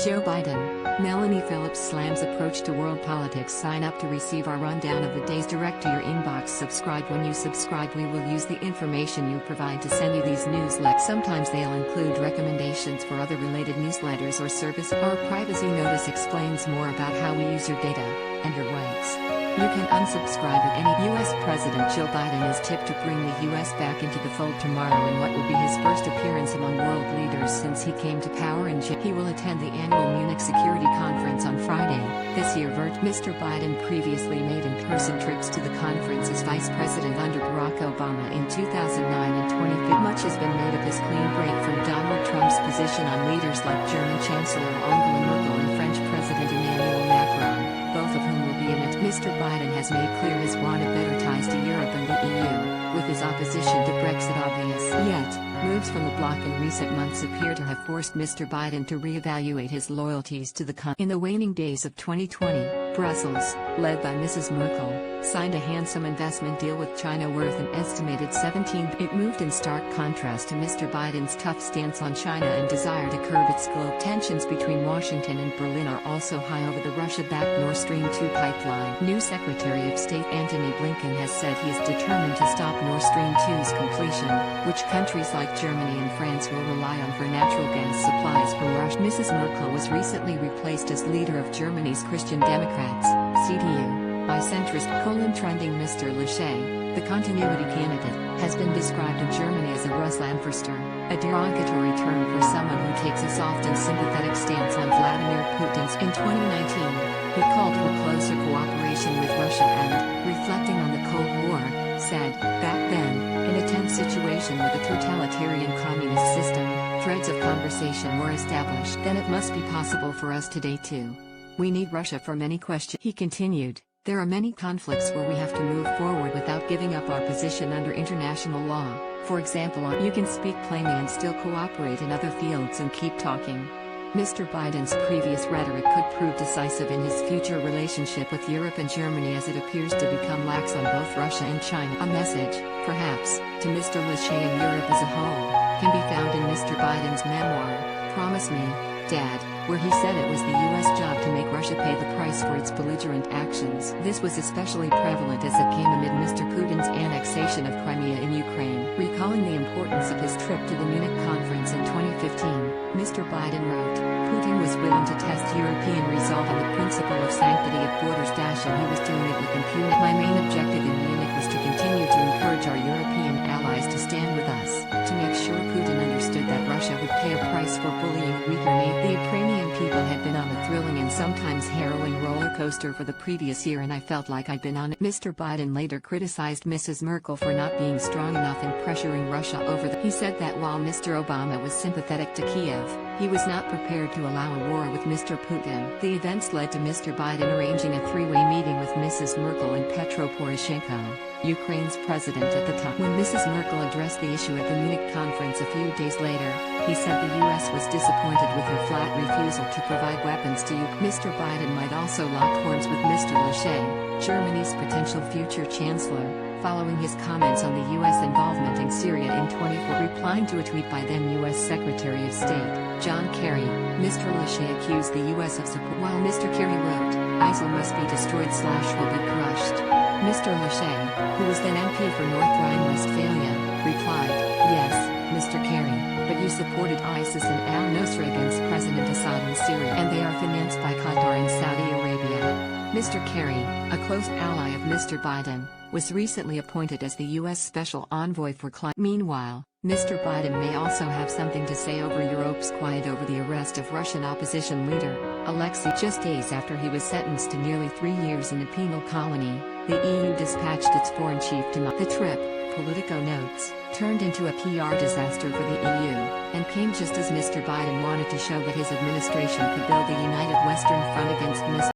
Joe Biden, Melanie Phillips slams approach to world politics. Sign up to receive our rundown of the days direct to your inbox. Subscribe. When you subscribe, we will use the information you provide to send you these newsletters. Sometimes they'll include recommendations for other related newsletters or service. Our privacy notice explains more about how we use your data and your rights. You can unsubscribe at any. U.S. President Joe Biden is tipped to bring the U.S. back into the fold tomorrow in what will be his first appearance among world leaders since he came to power in June. He will attend the annual Munich Security Conference on Friday. This year, Mr. Biden previously made in-person trips to the conference as vice president under Barack Obama in 2009 and 2015. Much has been made of his clean break from Donald Trump's position on leaders like German Chancellor Angela Merkel and French President Emmanuel Macron, both of whom will be in it. Mr. Biden has made clear his want of better ties to Europe and the EU, with his opposition to Brexit obvious. Yet, moves from the bloc in recent months appear to have forced Mr. Biden to re-evaluate his loyalties to the country. In the waning days of 2020, Brussels, led by Mrs. Merkel, signed a handsome investment deal with China worth an estimated $17 billion. It moved in stark contrast to Mr. Biden's tough stance on China and desire to curb its global. Tensions between Washington and Berlin are also high over the Russia-backed Nord Stream 2 pipeline. New Secretary of State Antony Blinken has said he is determined to stop Nord Stream 2's completion, which countries like Germany and France will rely on for natural gas supplies from Russia. Mrs. Merkel was recently replaced as leader of Germany's Christian Democrats, CDU, by centrist trending Mr. Laschet, the continuity candidate, has been described in Germany as a Russlandfürster, a derogatory term for someone who takes a soft and sympathetic stance on Vladimir Putin's. In 2019, he called for closer cooperation with Russia and, reflecting on the Cold War, said, back then, in a tense situation with a totalitarian communist system, threads of conversation were established. Then it must be possible for us today too. We need Russia for many questions. He continued, there are many conflicts where we have to move forward without giving up our position under international law. For example, you can speak plainly and still cooperate in other fields and keep talking. Mr. Biden's previous rhetoric could prove decisive in his future relationship with Europe and Germany as it appears to become lax on both Russia and China. A message, perhaps, to Mr. Laschet and Europe as a whole, can be found in Mr. Biden's memoir, Promise Me, Dad, where he said it was the U.S. job to make Russia pay the price for its belligerent actions. This was especially prevalent as it came amid Mr. Putin's annexation of Crimea in Ukraine. Recalling the importance of his trip to the Munich conference in 2015, Mr. Biden wrote, Putin was willing to test European resolve on the principle of sanctity of borders and he was doing it with impunity. My main objective in Munich was to continue to encourage our European allies to stand with us, to make sure Putin understood that Russia would pay a price for bullying a weaker nation. The Ukrainian people had been on a thrilling and sometimes harrowing roller coaster for the previous year and I felt like I'd been on it. Mr. Biden later criticized Mrs. Merkel for not being strong enough in pressuring Russia over the. He said that while Mr. Obama was sympathetic to Kiev, he was not prepared to allow a war with Mr. Putin. The events led to Mr. Biden arranging a three-way meeting with Mrs. Merkel and Petro Poroshenko, Ukraine's president at the time. When Mrs. Merkel addressed the issue at the Munich conference a few days later, he said the U.S. was disappointed with her flat refusal to provide weapons to Ukraine. Mr. Biden might also lock horns with Mr. Laschet, Germany's potential future chancellor, following his comments on the U.S. involvement in Syria in 2014. Replying to a tweet by then U.S. Secretary of State, John Kerry, Mr. Laschet accused the U.S. of support. While Mr. Kerry wrote, ISIL must be destroyed / will be crushed. Mr. Laschet, who was then MP for North Rhine-Westphalia, replied, yes, Mr. Kerry, but you supported ISIS and al-Nusra against President Assad in Syria and they are financed by Qatar and Saudi Arabia. Mr. Kerry, a close ally of Mr. Biden, was recently appointed as the U.S. Special Envoy for Climate. Meanwhile, Mr. Biden may also have something to say over Europe's quiet over the arrest of Russian opposition leader, Alexei. Just days after he was sentenced to nearly 3 years in a penal colony, the EU dispatched its foreign chief to Moscow. The trip, Politico notes, turned into a PR disaster for the EU, and came just as Mr. Biden wanted to show that his administration could build a united Western front against Mr.